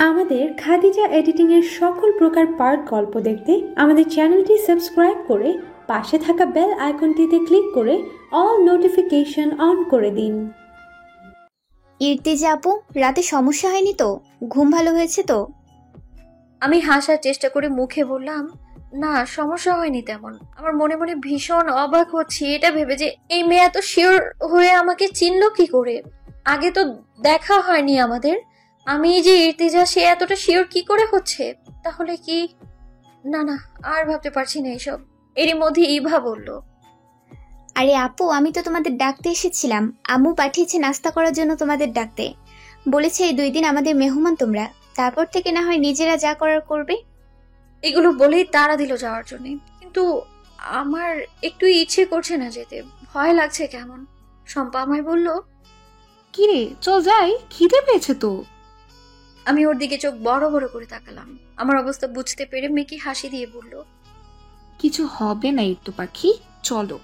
আমাদের খাদিজা এডিটিং এর সকল প্রকার পার্ট গল্প দেখতে আমাদের চ্যানেলটি সাবস্ক্রাইব করে পাশে থাকা বেল আইকনটিতে ক্লিক করে অল নোটিফিকেশন অন করে দিন। ইর্তিজা আপু, রাতে সমস্যা হয়নি তো? ঘুম ভালো হয়েছে তো? আমি হাসার চেষ্টা করে মুখে বললাম, না সমস্যা হয়নি তেমন। আমার মনে মনে ভীষণ অবাক হচ্ছি এটা ভেবে যে এই মেয়ে এত শিওর হয়ে আমাকে চিনল কি করে। আগে তো দেখা হয়নি আমাদের। আমি যে ইর্তিজা, সে এতটা শিওর কি করে হচ্ছে? তাহলে কি? না না, আর ভাবতে পারছি না এইসব। এরই মধ্যে ইভা বলল, আরে আপু, আমি তো তোমাদের ডাকতে এসেছিলাম। আম্মু পাঠিয়েছে নাস্তা করার জন্য তোমাদের ডাকতে। বলেছে এই 2 দিন আমাদের মেহমান তোমরা, তারপর থেকে না হয় নিজেরা যা করার করবে। এগুলো বলেই তাড়া দিল যাওয়ার জন্য। কিন্তু আমার একটু ইচ্ছে করছে না যেতে, ভয় লাগছে কেমন। শম্পা আমায় বলল, কিরে চল যাই, খিদে পেয়েছে তো। আমি ওর দিকে চোখ বড় বড় করে তাকালাম। আমার অবস্থা বুঝতে পেরে মেকি হাসি দিয়ে বলল, কিছু হবে না একটু পাখি, চলো।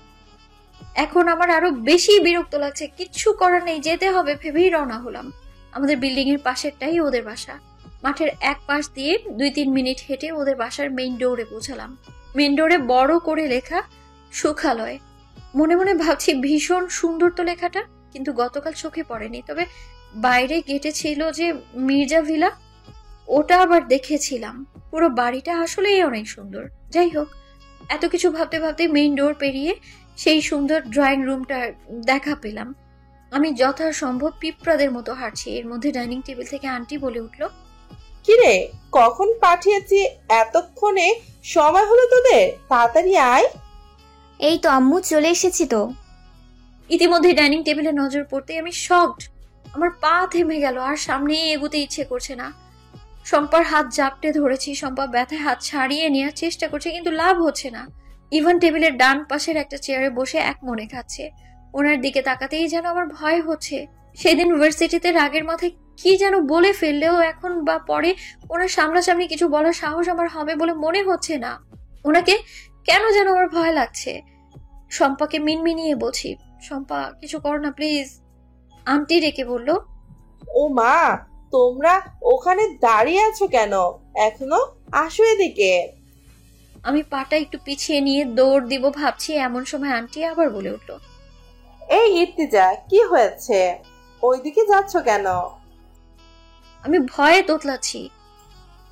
এখন আমার আরো বেশি বিরক্ত লাগছে। কিচ্ছু করার নেই, যেতে হবে ভেবেই রওনা হলাম। আমাদের বিল্ডিং এর পাশেরটাই ওদের বাসা। মাঠের এক পাশ দিয়ে 2-3 মিনিট হেঁটে ওদের বাসার মেইন ডোরে পৌঁছালাম। মেইন ডোরে বড় করে লেখা সুখালয়। মনে মনে ভাবছি ভীষণ সুন্দর তো লেখাটা, কিন্তু গতকাল চোখে পড়েনি। তবে বাইরে গেটে ছিল যে মির্জা ভিলা, ওটা আবার দেখেছিলাম। পুরো বাড়িটা আসলেই অনেক সুন্দর। যাই হোক, এত কিছু ভাবতে ভাবতে মেইন ডোর পেরিয়ে সেই সুন্দর ড্রয়িং রুমটা দেখা পেলাম। আমি যথাসম্ভব পিঁপড়াদের মতো হাঁটছি। এর মধ্যে ডাইনিং টেবিল থেকে আন্টি বলে উঠল, কিরে কখন পাঠিয়েছি, এতক্ষণে সময় হলো তোদের? তাড়াতাড়ি আয়। এই তো আম্মু, চলে এসেছি তো। ইতিমধ্যে ডাইনিং টেবিলে নজর পড়তে আমি শকড। আমার পা থেমে গেল, আর সামনে এগোতে ইচ্ছে করছে না। শম্পার হাত জাপটে ধরেছি। শম্পা ব্যথায় হাত ছাড়িয়ে নেওয়ার চেষ্টা করছে, কিন্তু লাভ হচ্ছে না। ইভান টেবিলের ডান পাশের একটা চেয়ারে বসে এক মনে খাচ্ছে। ওনার দিকে তাকাতেই যেন আমার ভয় হচ্ছে। সেদিন ইউনিভার্সিটিতে রাগের মাথায় কি যেন বলে ফেললেও এখন বা পরে ওনার সামনাসামনি কিছু বলার সাহস আমার হবে বলে মনে হচ্ছে না। ওনাকে কেন যেন আমার ভয় লাগছে। শম্পাকে মিনমিনিয়ে বলছি, শম্পা কিছু করো না প্লিজ। আন্টি ডেকে বলল, ও মা, তোমরা ওখানে দাঁড়িয়ে আছো কেন? এখনো আসো এদিকে। আমি পাটা একটু পিছিয়ে নিয়ে দৌড় দিব ভাবছি, এমন সময় আন্টি আবার বলে উঠল, এই ইর্তিজা, কি হয়েছে? ওইদিকে যাচ্ছ কেন? আমি ভয়ে তোতলাচ্ছি।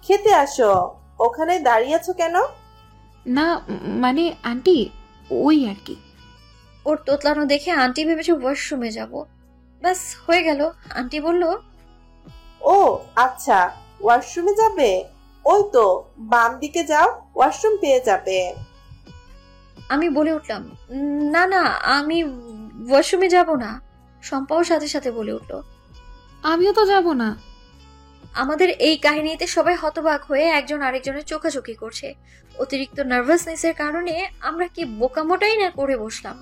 খেতে আসো, ওখানে দাঁড়িয়ে আছো কেন? না মানে আন্টি, ওই আর কি। ওর তোতলানো দেখে আন্টি ভেবেছে ওয়াশরুমে যাব। ব্যাস হয়ে গেল। আন্টি বলল, ও আচ্ছা, ওয়াশরুমে যাবে? ওই তো বাম দিকে যাও, ওয়াশরুম পেয়ে যাবে। আমি বলে উঠলাম, না না, আমি ওয়াশরুমে যাব না। শম্পাও সাথে সাথে বলে উঠল। আমিও তো যাব না। আমাদের এই কাহিনীতে সবাই হতবাক হয়ে একজন আরেকজনের চোখাচোখি করছে। অতিরিক্ত নার্ভাসনেসের কারণে আমরা কি বোকামোটাই না করে বসলাম।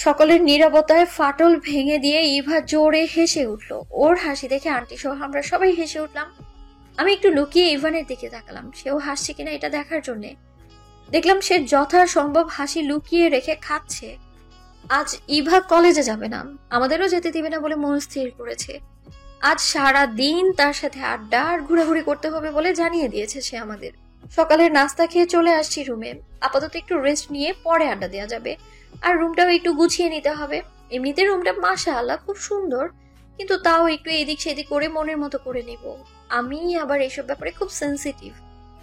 সকলের নীরবতায় ফাটল ভেঙে দিয়ে ইভা জোরে হেসে উঠল। ওর হাসি দেখে আন্টি সহ আমরা সবাই হেসে উঠলাম। আমি একটু লুকিয়ে ইভানের দিকে তাকালাম, সেও হাসছে কিনা এটা দেখার জন্যে। দেখলাম সে যথাসম্ভব হাসি লুকিয়ে রেখে খাচ্ছে। আজ ইভা কলেজে যাবে না, আমাদেরও যেতে দিবে না বলে মন স্থির করেছে। আজ সারা দিন তার সাথে আড্ডা আর ঘোরাঘুরি করতে হবে বলে জানিয়ে দিয়েছে সে আমাদের। সকালের নাস্তা খেয়ে চলে আসছি রুমে। আপাতত একটু রেস্ট নিয়ে পরে আড্ডা দেওয়া যাবে। আর রুমটাও একটু গুছিয়ে নিতে হবে। এমনিতে রুমটা মাশাআল্লাহ খুব সুন্দর, কিন্তু তাও একটু এদিক সেদিক করে মনের মতো করে নিব। আমি আবার এইসব ব্যাপারে খুব সেন্সিটিভ।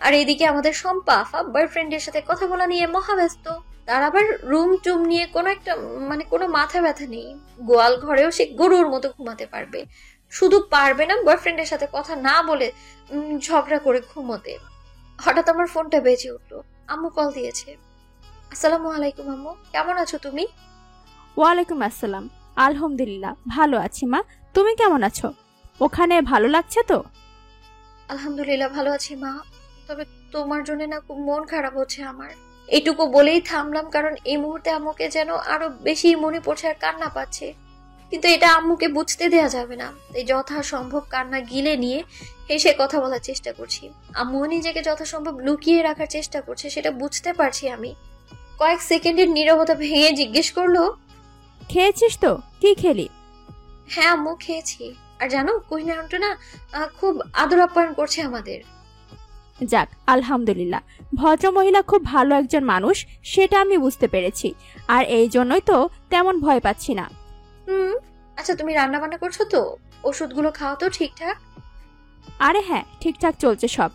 আর এদিকে আমাদের শম্পা আফা বয়ফ্রেন্ডের সাথে কথা বলা নিয়ে মহাব্যস্ত। তার আবার রুম টুম নিয়ে কোনো মাথা ব্যথা নেই। গোয়াল ঘরেও সে গরুর মতো ঘুমাতে পারবে, শুধু পারবে না বয়ফ্রেন্ডের সাথে কথা না বলে ঝগড়া করে ঘুমোতে। হঠাৎ আমার ফোনটা বেজে উঠলো। আম্মু কল দিয়েছে। আসসালামু আলাইকুম আম্মু, কেমন আছো তুমি? ওয়ালাইকুম আসসালাম। আলহামদুলিল্লাহ ভালো আছি মা, তুমি কেমন আছো? ওখানে ভালো লাগছে তো? আলহামদুলিল্লাহ ভালো আছি মা, তবে তোমার জন্য না খুব মন খারাপ হচ্ছে আমার। এইটুকু বলেই থামলাম, কারণ এই মুহূর্তে আম্মুকে যেন আরো বেশি মনে পড়ছে আর কান্না পাচ্ছে। কিন্তু এটা আম্মুকে বুঝতে দেয়া যাবে না, তাই যথাসম্ভব কান্না গিলে নিয়ে হেসে কথা বলার চেষ্টা করছি। আম্মু নিজেকে যথাসম্ভব লুকিয়ে রাখার চেষ্টা করছে, সেটা বুঝতে পারছি আমি। কয়েক সেকেন্ডের নীরবতা ভেঙে জিজ্ঞেস করলো, খেয়েছিস তো? কি খেলি? হ্যাঁ আম্মু, খেয়েছি। আর জানো কোহিনা আন্টি না খুব আদর আপ্যায়ন করছে আমাদের। যাক, আলহামদুলিল্লাহ, ভদ্রমহিলা খুব ভালো একজন মানুষ, সেটা আমি বুঝতে পেরেছি। আর এই জন্যই তো তেমন ভয় পাচ্ছি না। আচ্ছা, তুমি রান্না বান্না করছো তো? ওষুধগুলো খাও তো ঠিকঠাক? আরে হ্যাঁ, ঠিকঠাক চলছে সব।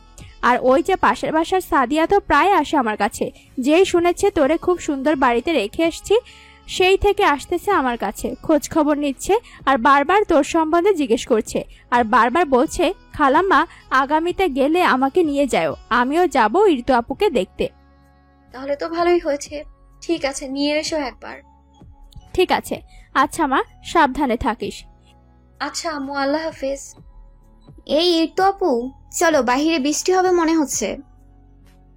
আর ওই যে পাশের বাসার সাদিয়া তো প্রায় আসে আমার কাছে, যেই শুনেছে তোরে খুব সুন্দর বাড়িতে রেখে এসছি, সেই থেকে আসতেছে আমার কাছে, খোঁজ খবর নিচ্ছে আর বারবার তোর সম্বন্ধে জিজ্ঞেস করছে। আর বারবার বলছে, খালাম্মা আগামীতে গেলে আমাকে নিয়ে যাও, আমিও যাব ঋতু আপুকে দেখতে। তাহলে তো ভালোই হয়েছে। ঠিক আছে, নিয়ে এসো একবার। ঠিক আছে। আচ্ছা মা, সাবধানে থাকিস। আচ্ছা আম্মু, আল্লাহ হাফেজ। এই ঋতু আপু, চলো বাহিরে বৃষ্টি হবে মনে হচ্ছে।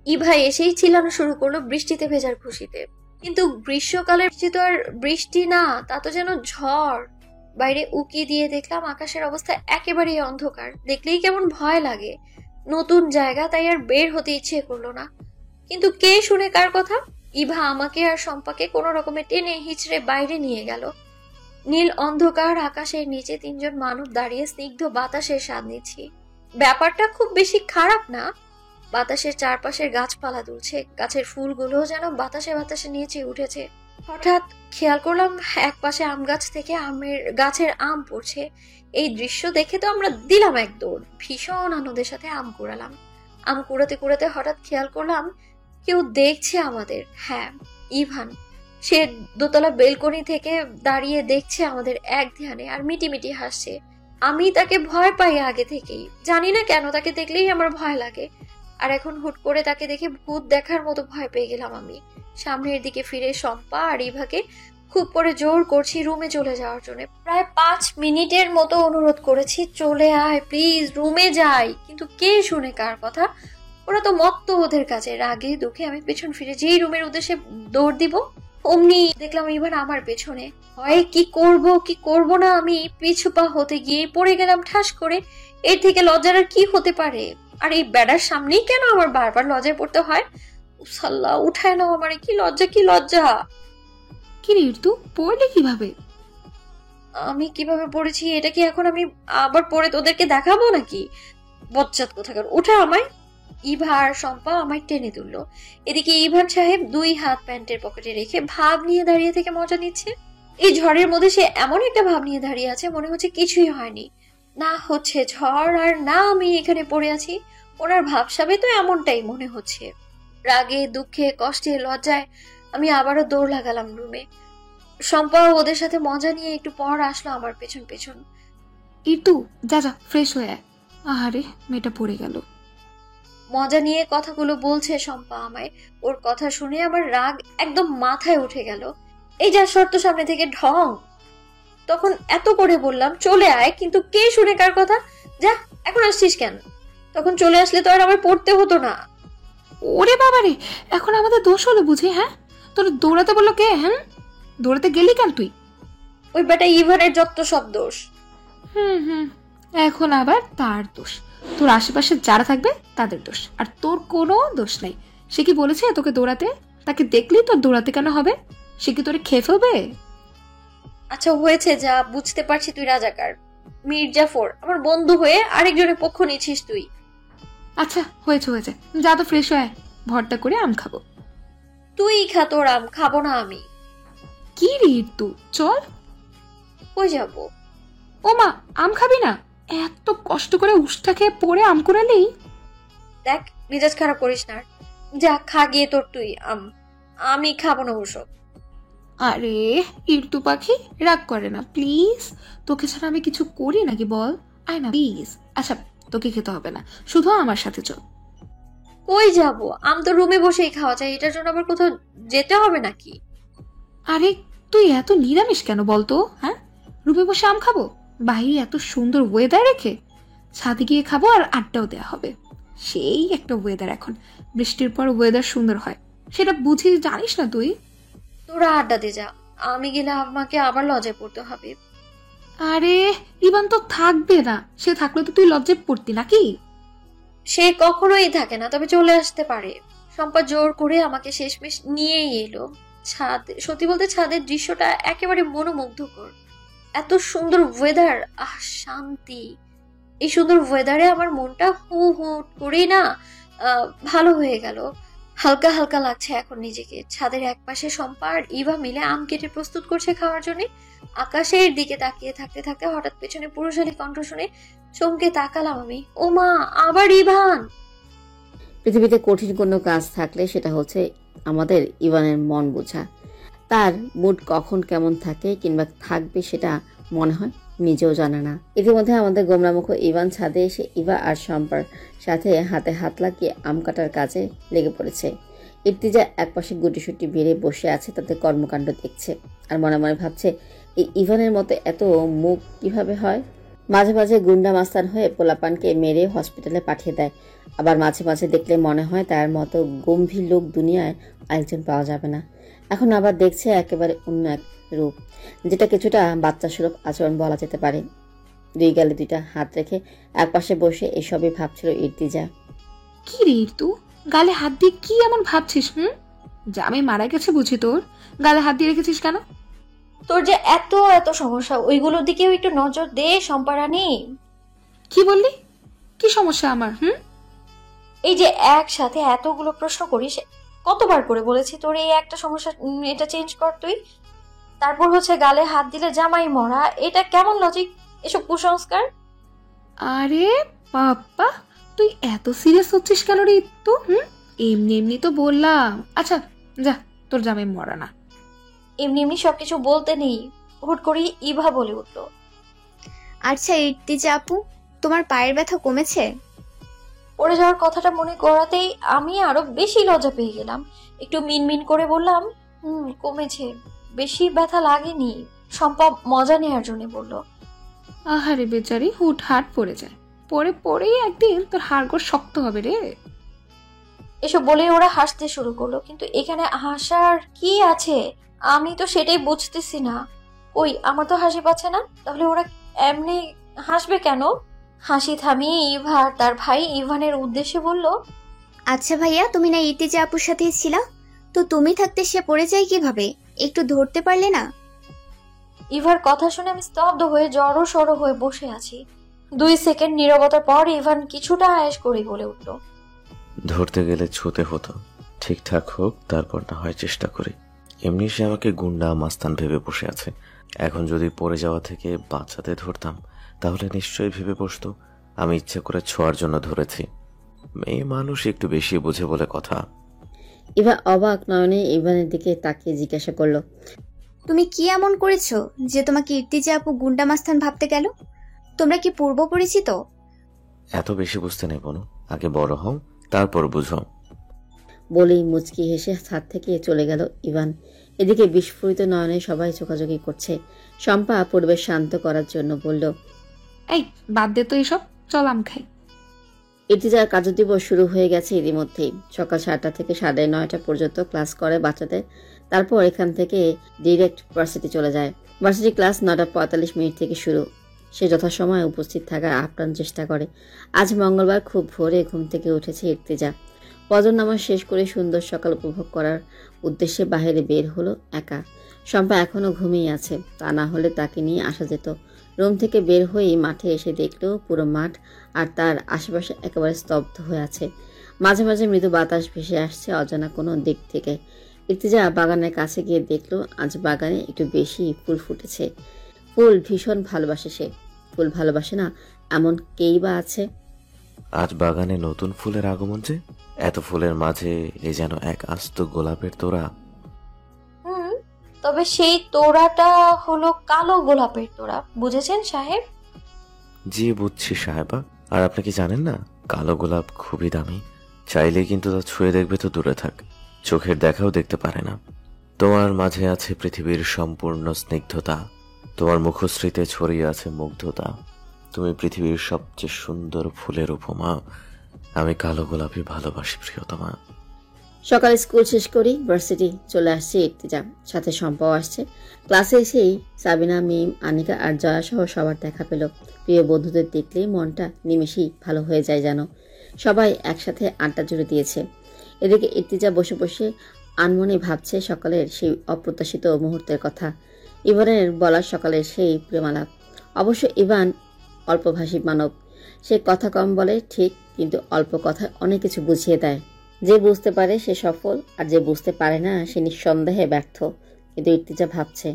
ইভা এসেই চিল্লানো শুরু করলো বৃষ্টিতে ভেজার খুশিতে। কিন্তু গ্রীষ্মকালের বৃষ্টি তো আর বৃষ্টি না, তা তো যেন ঝড়। বাইরে উকি দিয়ে দেখলাম আকাশের অবস্থা একেবারেই অন্ধকার, দেখলেই কেমন ভয় লাগে। নতুন জায়গা, তাই আর বের হতে ইচ্ছে করলো না। কিন্তু কে শুনে কার কথা? ইভা আমাকে আর শম্পাকে কোনো রকমে টেনে হিচড়ে বাইরে নিয়ে গেল। নীল অন্ধকার আকাশের নিচে তিনজন মানব দাঁড়িয়ে স্নিগ্ধ বাতাসের স্বাদ নিচ্ছি। ব্যাপারটা খুব বেশি খারাপ না। বাতাসের চারপাশের গাছপালা দুলছে, গাছের ফুলগুলো যেন বাতাসে বাতাসে নিচে উঠেছে। হঠাৎ খেয়াল করলাম এক পাশে আম গাছ থেকে গাছের আম পড়ছে। এই দৃশ্য দেখে তো আমরা দিলাম এক দৌড়, ভীষণ আনন্দের সাথে আম কুড়ালাম। আম কুড়াতে কুড়াতে হঠাৎ খেয়াল করলাম কেউ দেখছে আমাদের। হ্যাঁ, ইভান। সে দোতলা বেলকনি থেকে দাঁড়িয়ে দেখছে আমাদের এক ধ্যানে আর মিটিমিটি হাসছে। আমি তাকে ভয় পাই আগে থেকেই, জানি না কেন, তাকে দেখলেই আমার ভয় লাগে। আর এখন হুট করে তাকে দেখে ভূত দেখার মতো ভয় পেয়ে গেলাম আমি। সামনের দিকে ফিরে শম্পা আর ইভাকে খুব করে জোর করছি রুমে চলে যাওয়ার জন্য। প্রায় 5 মিনিটের মতো অনুরোধ করেছি, চলে আয় প্লিজ, রুমে যাই। কিন্তু কে শুনে কার কথা? ওরা তো মত্ত ওদের কাছে। রাগে দুঃখে আমি পেছন ফিরে যেই রুমের উদ্দেশ্যে দৌড় দিব, অমনি দেখলাম ইভান আমার পেছনে। হয় কি করব না, আমি পিছু পা হতে গিয়ে পড়ে গেলাম ঠাস করে। এর থেকে লজ্জার আর কি হতে পারে? আর এই বেড়ার সামনেই কেন আমার বারবার লজ্জায় পড়তে হয়? সাল্লাহ, উঠায় নাও আমার, কি লজ্জা কি লজ্জা। কি রে ঋতু, পড়লে কিভাবে? আমি কিভাবে পড়েছি এটা কি এখন আমি আবার পড়ে তোদেরকে দেখাবো নাকি? বজ্জাত কোথাকার, উঠা আমায়। ইভা আর শম্পা আমায় টেনে তুললো। এদিকে ইভান সাহেব 2 হাত প্যান্টের পকেটে রেখে ভাব নিয়ে দাঁড়িয়ে থেকে মজা নিচ্ছে। এই ঝড়ের মধ্যে সে এমন একটা ভাব নিয়ে দাঁড়িয়ে আছে, মনে হচ্ছে কিছুই হয়নি। না হচ্ছে ঝড় আর না আমি এখানে পড়ে আছি। ওনার ভাবসাবে তো এমনটাই মনে হচ্ছে। রাগে দুঃখে কষ্টে লজ্জায় আমি আবারও দৌড় লাগালাম রুমে। শম্পা ওদের সাথে মজা নিয়ে একটু পর আসলো আমার পেছন পেছন। ঋতু, যা যা, ফ্রেশ হয়ে আয়। আহারে, মেয়েটা পড়ে গেল। মজা নিয়ে কথাগুলো বলছে শম্পা আমায়। ওর কথা শুনে আমার রাগ একদম মাথায় উঠে গেল। এই যা শর্ত সামনে থেকে, ঢং। তখন এত করে বললাম চলে আয়, কিন্তু কে শুনে কার কথা? যা, এখন আসছিস কেন? তখন চলে আসলে তো আর আমার পড়তে হতো না। ওরে বাবারে, এখন আমাদের দোষ হলো বুঝি? হ্যাঁ, তোর দৌড়াতে বললো কে? হ্যাঁ, দৌড়াতে গেলি কেন তুই? ওই বেটা ইভানের যত সব দোষ। হুম, এখন আবার তার দোষ। তোর আশেপাশে যারা থাকবে তাদের দোষ, আর তোর কোনো দোষ নাই। সে কি বলেছে তোকে দৌড়াতে? তাকে দেখলি তোর দৌড়াতে কেন হবে? সে কি তোরে খেয়ে ফেলবে? আচ্ছা হয়েছে, যা, বুঝতে পারছি তুই রাজাকার। মির্জাফর আমার বন্ধু হয়ে আরেকজনের পক্ষ নিচ্ছিস তুই। আচ্ছা হয়েছে, যা তো ফ্রেশ হয়ে ভর্তা করে আম খাবো। তুই খা তোর আম, খাবো না আমি। কি রে তু, চল। কই যাবো? ও মা, আম খাবি না? এত কষ্ট করে উষ্টা খেয়ে পড়ে আম কুড়ালি। দেখ, মেজাজ খারাপ করিস না। যা, খা গিয়ে তোর তুই আম, আমি খাবো না ওসব। আরে ইরতু পাখি, রাগ করে না প্লিজ। তোকে ছাড়া আমি কিছু করি নাকি বল? আয় না প্লিজ। আচ্ছা, তোকে খেতে হবে না, শুধু আমার সাথে চল। কই যাবো? আম তো রুমে বসেই খাওয়া যায়, এটার জন্য আবার কোথাও যেতে হবে নাকি? আরে তুই এত নিরামিষ কেন বলতো? হ্যাঁ, রুমে বসে আম খাবো? বাইরে এত সুন্দর ওয়েদার রেখে ছাদে গিয়ে খাবো আর আড্ডাও দেওয়া হবে। সেই একটা ওয়েদার এখন, বৃষ্টির পর ওয়েদার সুন্দর হয়, সেটা বুঝি জানিস না তুই? তোরা আড্ডা দে যা, আমি গেলে আমাকে আবার লজ্জায় পড়তে হবে। আরে ইভান তো থাকবে না, সে থাকলে তো তুই লজ্জায় পড়তি নাকি? সে কখনোই থাকে না, তবে চলে আসতে পারে। শম্পা জোর করে আমাকে শেষমেশ নিয়েই এলো ছাদ। সত্যি বলতে ছাদের দৃশ্যটা একেবারে মনোমুগ্ধকর। এত সুন্দর ওয়েদার, শান্তি। এই সুন্দর ওয়েদারে আমার মনটা হু হু করেই না ভালো হয়ে গেল। হালকা হালকা লাগছে এখন নিজেকে। ছাদের একপাশে শম্পা আর ইভা মিলে আম কেটে প্রস্তুত করছে খাওয়ার জন্য। আকাশের দিকে তাকিয়ে থাকতে থাকতে হঠাৎ পেছনে পুরুষালী কণ্ঠ শুনে চমকে তাকালাম আমি। ও মা, আবার ইভান! পৃথিবীতে কঠিন কোনো কাজ থাকলে সেটা হচ্ছে আমাদের ইভানের মন বোঝা। তার মুড কখন কেমন থাকে কিংবা থাকবে সেটা মনে হয় নিজেও জানে না। ইতিমধ্যে আমাদের গোমরামুখ ইভান ছাদে এসে ইভা আর শম্পার সাথে হাতে হাত লাগিয়ে আম কাটার কাজে লেগে পড়েছে। ইর্তিজা একপাশে গুটিসুটি বেড়ে বসে আছে, তাদের কর্মকাণ্ড দেখছে আর মনে মনে ভাবছে এই ইভানের মতো এত মুখ কিভাবে হয়। মাঝে মাঝে গুন্ডা মাস্তান হয়ে পোলাপানকে মেরে হসপিটালে পাঠিয়ে দেয়, আবার মাঝে মাঝে দেখলে মনে হয় তার মতো গম্ভীর লোক দুনিয়ায় আরেকজন পাওয়া যাবে না। এখন আবার দেখছে একেবারে অন্য এক রূপ, যেটা কিছুটা বাচ্চা সুলভ আচরণ বলা যেতে পারে। দুই গালে দুইটা হাত রেখে একপাশে বসে এসবই ভাবছিল ইর্তিজা। কি রে তু, গালে হাত দিয়ে কি এমন ভাবছিস? জামাই মারা গেছে বুঝি, তোর গালে হাত দিয়ে রেখেছিস কেন? তোর যে এত এত সমস্যা, ওইগুলোর দিকেও একটু নজর দে শম্পা রানী। কি বললি? কি সমস্যা আমার? এই যে একসাথে এতগুলো প্রশ্ন করিস, কতবার করে বলেছি তোর এই একটা সমস্যা, এটা চেঞ্জ কর তুই। তারপর হচ্ছে গালে হাত দিলে জামাই মরা, এটা কেমন লজিক? এসব কুসংস্কার। আরে বাবা, তুই এত সিরিয়াস হচ্ছিস কেন রে তো? এমনি এমনি তো বললাম। আচ্ছা যা, তোর জামাই মরা না। এমনি এমনি সবকিছু বলতে নেই। হুট করে ইভা বলে উঠলো। আচ্ছা ইর্তিজা আপু, তোমার পায়ের ব্যথা কমেছে? পড়ে যাওয়ার কথাটা মনে করাতেই আমি আরো বেশি লজ্জা পেয়ে গেলাম। একটু মিনমিন করে বললাম, কমেছে, বেশি ব্যথা লাগেনি। শম্পা মজা নেওয়ার জন্য বলল। আহারে বেচারি, হুট হাট পড়ে যায়, পরেই একদিন তোর হাড়গোড় শক্ত হবে রে। এসব বলে ওরা হাসতে শুরু করলো, কিন্তু এখানে হাসার কি আছে? আমি তো সেটাই বুঝতেছি না। ওই আমার তো হাসি পাচ্ছে না, তাহলে ওরা এমনি হাসবে কেন? হাসি থামিয়ে ইভা আর তার ভাই ইভানের উদ্দেশ্যে বলল, আচ্ছা ভাইয়া, তুমি না ইর্তিজা আপুর সাথেই ছিলা, তো তুমি থাকতে সে পড়ে যায় কিভাবে? একটু ধরতে পারলে না? ইভার কথা শুনে আমি স্তব্ধ হয়ে জড়ো সড়ো হয়ে বসে আছি। 2 সেকেন্ড নীরবতার পর ইভান কিছুটা আয়েশ করে বলে উঠল, ধরতে গেলে ছুতে হতো, ঠিকঠাক হোক তারপর না হয় চেষ্টা করি। এমনি সে আমাকে গুন্ডা মাস্তান ভেবে বসে আছে। এখন যদি পড়ে যাওয়া থেকে বাঁচাতে ধরতাম তাহলে নিশ্চয়ই ভেবে বসতো আমি ইচ্ছে করে ছোঁয়ার জন্য ধরেছি। মেয়ে মানুষ একটু বেশি বোঝে বলে কথা। ইভা অবাক নয়নে ইভানের দিকে তাকিয়ে জিজ্ঞাসা করলো, তুমি কি এমন করেছো যে তোমাকে ইর্তিজা আপু গুন্ডা মাস্তান ভাবতে গেল? তোমরা কি পূর্ব পরিচিত? এত বেশি বুঝতে নেই বোন, আগে বড় হও তারপর বুঝো। বলেই মুচকি হেসে ছাদ থেকে চলে গেল ইভান। এদিকে বিস্ফোরিত নয়নে সবাই চোখাচোখি করছে। শম্পা পরিবেশ শান্ত করার জন্য বলল, এই বাদ দে তো এসব, চল আম খাই। ইর্তিজার কার্যদিবস শুরু হয়ে গেছে ইতিমধ্যেই। সকাল 7টা থেকে 9:30 পর্যন্ত ক্লাস করে বাচ্চাদের, তারপর এখান থেকে ডিরেক্ট ভার্সিটি চলে যায়। ভার্সিটি ক্লাস 9:45 থেকে শুরু। সে যথাসময়ে উপস্থিত থাকার আপ্রাণ চেষ্টা করে। আজ মঙ্গলবার খুব ভোরে ঘুম থেকে উঠেছে ইর্তিজা। ফজর নামাজ শেষ করে সুন্দর সকাল উপভোগ করার উদ্দেশ্যে বাইরে বের হলো একা। শম্পা এখনো ঘুমিয়ে আছে, তা না হলে তাকে নিয়ে আসা যেত। রুম থেকে বের হয়েই মাঠে এসে দেখলো পুরো মাঠ আর তার আশেপাশে একেবারে স্তব্ধ হয়ে আছে। মাঝে মাঝে মৃদু বাতাস ভেসে আসছে অজানা কোনো দিক থেকে। ইর্তিজা বাগানের কাছে গিয়ে দেখলো আজ বাগানে একটু বেশি ফুল ফুটেছে। ফুল ভীষণ ভালোবাসে সে। ফুল ভালোবাসে না এমন কেই বা আছে? আজ বাগানে নতুন ফুলের আগমন যে, এত ফুলের মাঝে এ যেন এক আস্ত গোলাপের তোড়া। তবে সেই তোড়াটা হলো কালো গোলাপের তোড়া, বুঝেছেন সাহেব? জি বুঝছি সাহেবা। আর আপনি কি জানেন না, কালো গোলাপ খুবই দামি। চাইলে কিন্তু তা ছুঁয়ে দেখবে তো দূরে থাক, চোখের দেখাও দেখতে পারে না। তোমার মাঝে আছে পৃথিবীর সম্পূর্ণ স্নিগ্ধতা, তোমার মুখশ্রীতে ছড়িয়ে আছে মুগ্ধতা। তুমি পৃথিবীর সবচেয়ে সুন্দর ফুলের উপমা। আমি কালো গোলাপই ভালোবাসি প্রিয়তমা। সকালে স্কুল শেষ করি ভার্সিটি চলে আসছে ইর্তিজা, সাথে শম্পাও আসছে। ক্লাসে এসেই সাবিনা, মিম, আনিকা আর জয়া সহ সবার দেখা পেল। প্রিয় বন্ধুদের দেখলেই মনটা নিমেষেই ভালো হয়ে যায় যেন। সবাই একসাথে আড্ডা জুড়ে দিয়েছে। এদিকে ইর্তিজা বসে বসে আনমনে ভাবছে সকালের সেই অপ্রত্যাশিত মুহূর্তের কথা। ইভানের বলা সকালে সেই প্রেমালাপ। অবশ্য ইভান অল্পভাষী মানব, সে কথা কম বলে ঠিক, কিন্তু অল্প কথায় অনেক কিছু বুঝিয়ে দেয়। যে বুঝতে পারে সে সফল, আর যে বুঝতে পারে না সে নিঃসন্দেহে ব্যর্থ। কিন্তু ইর্তিজা ভাবছে,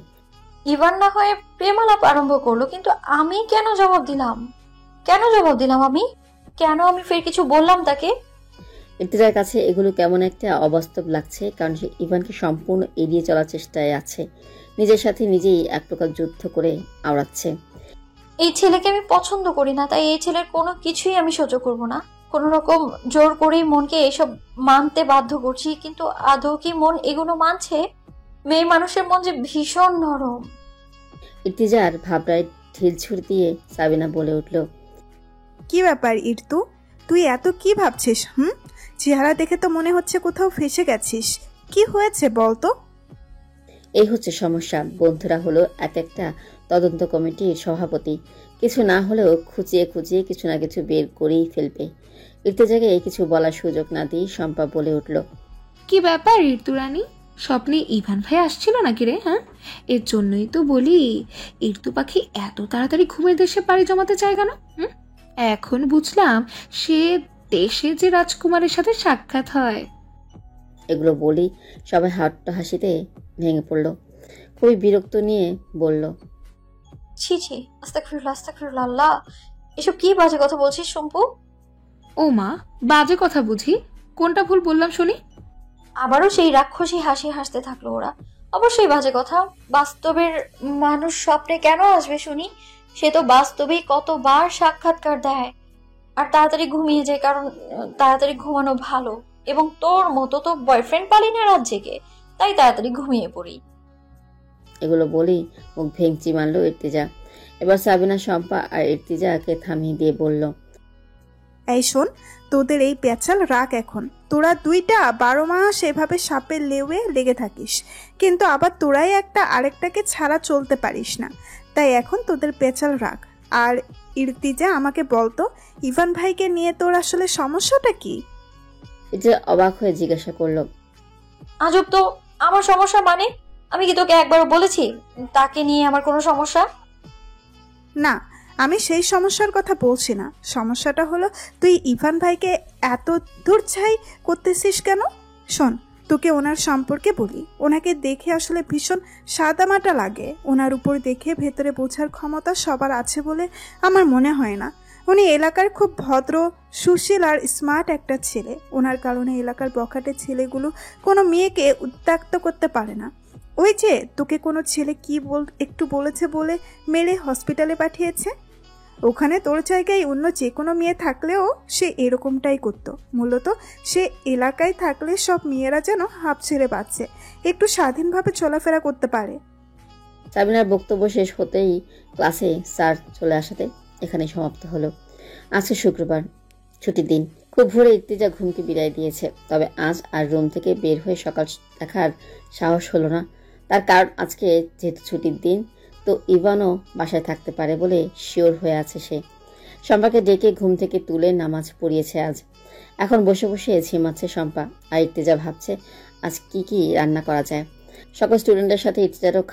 ইভান না হয়ে প্রেমালাপ আরম্ভ করলো, কিন্তু আমি কেন জবাব দিলাম? আমি কেন ফের কিছু বললাম তাকে? ইর্তিজার কাছে এগুলো কেমন একটা অবাস্তব লাগছে, কারণ সে ইভানকে সম্পূর্ণ এড়িয়ে চলার চেষ্টায় আছে। নিজের সাথে নিজেই এক প্রকার যুদ্ধ করে আওড়াচ্ছে। এই ছেলেকে আমি পছন্দ করি না, তাই এই ছেলের কোনো কিছুই আমি সহ্য করব না। কোন রকম জোর করেই মনকে এসব মানতে বাধ্য করছি, কিন্তু আদৌ কি মন এগুলো মানছে? মেয়ে মানুষের মন যে ভীষণ নরম। ইর্তিজার ভাবনায় ঢিল ছুড়ে দিয়ে সাবিনা বলে উঠল, কি ব্যাপার ইর্তু, তুই এত কি ভাবছিস? চেহারা দেখে তো মনে হচ্ছে কোথাও ফেসে গেছিস। কি হয়েছে বলতো? এই হচ্ছে সমস্যা। বন্ধুরা হলো এক একটা তদন্ত কমিটির সভাপতি, কিছু না হলেও খুঁচিয়ে খুঁচিয়ে কিছু না কিছু বের করেই ফেলবে। ইর্তিজাকে কিছু বলার সুযোগ না দিয়ে শম্পা বলে উঠল, কি ব্যাপার ঋতুরানী, স্বপ্নে ইভান ভাই আসছিল নাকি রে? হ্যাঁ, এর জন্যই তো বলি ঋতু পাখি এত তাড়াতাড়ি ঘুমের দেশে পাড়ি জমাতে চায় কেন? এখন বুঝলাম সে দেশে যে রাজকুমারের সাথে সাক্ষাৎ হয়। এগুলো বলি সবাই হাসিতে ভেঙে পড়ল। খুবই বিরক্ত নিয়ে বলল, ছি ছি, আস্তাগফিরুল্লাহ, আল্লাহ, এসব কি বাজে কথা বলছিস শম্পু? ও মা, বাজে কথা বুঝি? কোনটা ভুল বললাম শুনি? আবারও সেই রাক্ষসী হাসি হাসতে থাকলো ওরা। অবশ্যই বাজে কথা। বাস্তবের মানুষ স্বপ্নে কেন আসবে শুনি? সে তো বাস্তবেই কতবার সাক্ষাৎকার দেয় আর তাড়াতাড়ি ঘুমিয়ে যায়, কারণ তাড়াতাড়ি ঘুমানো ভালো। এবং তোর মতো তো বয়ফ্রেন্ড পালি না রাত জেগে, তাই তাড়াতাড়ি ঘুমিয়ে পড়ি। এগুলো বলি মুখ ভেঙচি মারল ইর্তিজা। এবার সাবিনা, শম্পা আর ইর্তিজাকে থামিয়ে দিয়ে বলল, এই শোন, তোদের এই পেঁচাল রাখ এখন। তোরা দুইটা 12 মাস এভাবে সাপের লেউয়ে লেগে থাকিস, কিন্তু আবার তোরাই একটা আরেকটাকে ছাড়া চলতে পারিস না। তাই এখন তোদের পেঁচাল রাখ। আর ইর্তিজা, আমাকে বলতো ইভান ভাইকে নিয়ে তোর আসলে সমস্যাটা কি? ইর্তিজা অবাক হয়ে জিজ্ঞাসা করলো, আজব তো, আমার সমস্যা মানে? আমি কি তোকে একবারও বলেছি তাকে নিয়ে আমার কোনো সমস্যা? না, আমি সেই সমস্যার কথা বলছি না। সমস্যাটা হলো তুই ইভান ভাইকে এত দূর ছাই করতেছিস কেন? শোন, তোকে ওনার সম্পর্কে বলি। ওনাকে দেখে আসলে ভীষণ সাদামাটা লাগে। ওনার উপর দেখে ভেতরে বোঝার ক্ষমতা সবার আছে বলে আমার মনে হয় না। উনি এলাকার খুব ভদ্র, সুশীল আর স্মার্ট একটা ছেলে। ওনার কারণে এলাকার বখাটে ছেলেগুলো কোনো মেয়েকে উত্ত্যক্ত করতে পারে না। ওই যে তোকে কোনো ছেলে কি একটু বলেছে বলে মেরে হসপিটালে পাঠিয়েছে, ওখানে তোর জায়গায় অন্য যে কোনো মেয়ে থাকলেও সে এরকমটাই করতো। মূলত সে এলাকায় থাকলে সব মেয়েরা যেন হাঁপ ছেড়ে বাঁচছে, একটু স্বাধীনভাবে চলাফেরা করতে পারে। সাবিনার বক্তব্য শেষ হতেই ক্লাসে স্যার চলে আসাতে এখানে সমাপ্ত হলো। আজকে শুক্রবার, ছুটির দিন। খুব ভোরে ইর্তিজা ঘুমকে বিদায় দিয়েছে। তবে আজ আর রুম থেকে বের হয়ে সকাল দেখার সাহস হলো না। তার কারণ আজকে যেহেতু ছুটির দিন, তো ইভানও বাসায় থাকতে পারে বলে শিওর হয়ে আছে সে। শম্পাকে ডেকে ঘুম থেকে তুলে নামাজ পড়িয়েছে আজ। এখন বসে বসে ঝিমাচ্ছে শম্পা, আর ইর্তিজা ভাবছে আজ কি কি রান্না করা যায়। সকল স্টুডেন্টের সাথে ইর্তিজারও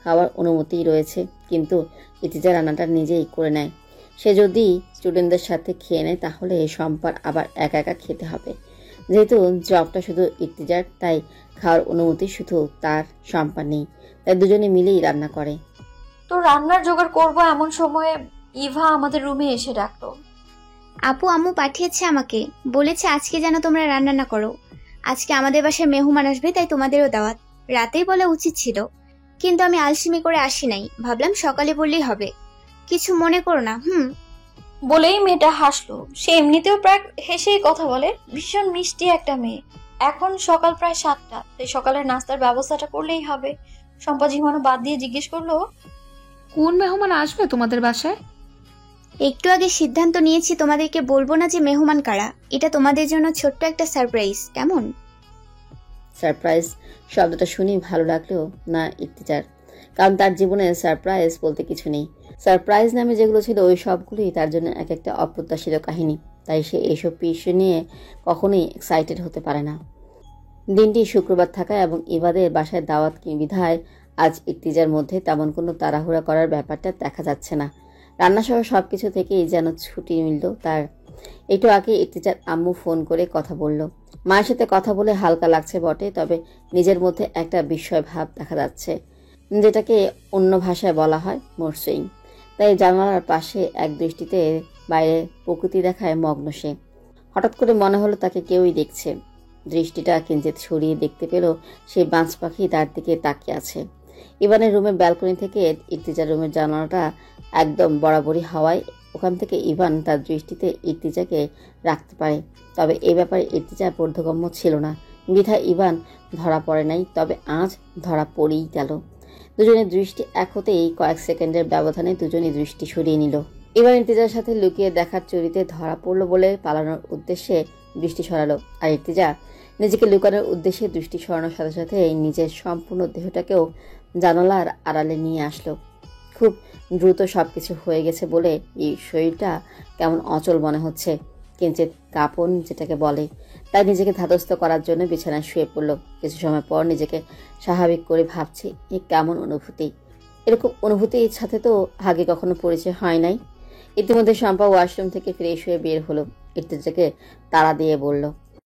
খাওয়ার অনুমতি রয়েছে, কিন্তু ইর্তিজা রান্নাটা নিজেই করে নেয়। সে যদি স্টুডেন্টদের সাথে খেয়ে নেয় তাহলে শম্পার আবার একা একা খেতে হবে। যেহেতু জবটা শুধু ইর্তিজার, তাই খাওয়ার অনুমতি শুধু তার, শম্পা নেই। তাই দুজনে মিলেই রান্না করে। তো রান্নার জোগাড় করবো এমন সময়ে ইভা আমাদের রুমে এসে ডাকলো। আপু আম্মু পাঠিয়েছে আমাকে, বলেছে আজকে যেন তোমরা রান্না না করো। আজকে আমাদের বাসায় মেহমান আসবে, তাই তোমাদেরও দাওয়াত। রাতেই বলা উচিত ছিল, কিন্তু আমি আলসেমি করে আসি নাই। ভাবলাম সকালে বললেই হবে। কিছু মনে করো না। বলেই মেয়েটা হাসলো। সে এমনিতেও প্রায় হেসেই কথা বলে, ভীষণ মিষ্টি একটা মেয়ে। এখন সকাল প্রায় 7টা, তাই সকালের নাস্তার ব্যবস্থাটা করলেই হবে। শম্পা ঝিমানো বাদ দিয়ে জিজ্ঞেস করলো, কোন মেহমান আসবে তোমাদের বাসায়? একটু আগে সিদ্ধান্ত নিয়েছি তোমাদেরকে বলবো না যে মেহমান কারা। এটা তোমাদের জন্য ছোট্ট একটা সারপ্রাইজ। কেমন? সারপ্রাইজ শব্দটা শুনি ভালো লাগলেও না ইর্তিজার, কারণ তার জীবনে সারপ্রাইজ বলতে কিছু নেই। সারপ্রাইজ নামে যেগুলো ছিল ওই সবগুলোই তার জন্য এক একটা অপ্রত্যাশিত কাহিনী, তাই সে এইসব বিষয় নিয়ে কখনোই এক্সাইটেড হতে পারে না। দিনটি শুক্রবার থাকা এবং ইবাদের বাসায় দাওয়াত বিধায় আজ ইর্তিজার মধ্যে তেমন কোনো তাড়াহুড়া করার ব্যাপারটা দেখা যাচ্ছে না। রান্নাসহ সবকিছু থেকেই যেন ছুটি মিলল তার। একটু আগে ইর্তিজার আম্মু ফোন করে কথা বলল। মায়ের সাথে কথা বলে হালকা লাগছে বটে, তবে নিজের মধ্যে একটা বিস্ময় ভাব দেখা যাচ্ছে, যেটাকে অন্য ভাষায় বলা হয় মরসুইং। তাই জানালার পাশে এক দৃষ্টিতে বাইরে প্রকৃতি দেখায় মগ্ন সে। হঠাৎ করে মনে হলো তাকে কেউই দেখছে। দৃষ্টিটা কিঞ্চিত সরিয়ে দেখতে পেল সেই বাজ পাখি তার দিকে তাকিয়ে আছে। ইভানের রুমের ব্যালকনি থেকে ইর্তিজার রুমের জানালাটা একদম বরাবরই হাওয়ায়, ওখান থেকে ইভান তার দৃষ্টিতে ইর্তিজাকে রাখতে পারে। তবে এই ব্যাপারে ইর্তিজা বোধগম্য ছিল না, বিধায় ইভান ধরা পড়ে নাই। তবে আজ ধরা পড়েই গেল। দুজনের দৃষ্টি এক হতেই কয়েক সেকেন্ডের ব্যবধানে দুজনই দৃষ্টি সরিয়ে নিল। ইভান ইর্তিজার সাথে লুকিয়ে দেখার চুরিতে ধরা পড়ল বলে পালানোর উদ্দেশ্যে দৃষ্টি সরালো, আর ইর্তিজা নিজেকে লুকানোর উদ্দেশ্যে দৃষ্টি সরানোর সাথে সাথে নিজের সম্পূর্ণ দেহটাকেও জানালার আড়ালে নিয়ে আসলো। খুব দ্রুত সবকিছু হয়ে গেছে বলে এই শরীরটা কেমন অচল মনে হচ্ছে, কিঞ্চিত কাঁপন যেটাকে বলে। তাই নিজেকে ধাতস্থ করার জন্য বিছানায় শুয়ে পড়ল। কিছু সময় পর নিজেকে স্বাভাবিক করে ভাবছে, এ কেমন অনুভূতি। এরকম অনুভূতির সাথে তো আগে কখনো পরিচয় হয় নাই। ইতিমধ্যে শম্পা ওয়াশরুম থেকে ফ্রেশ হয়ে বের হলো। ইর্তিজাকে তাড়া দিয়ে বলল,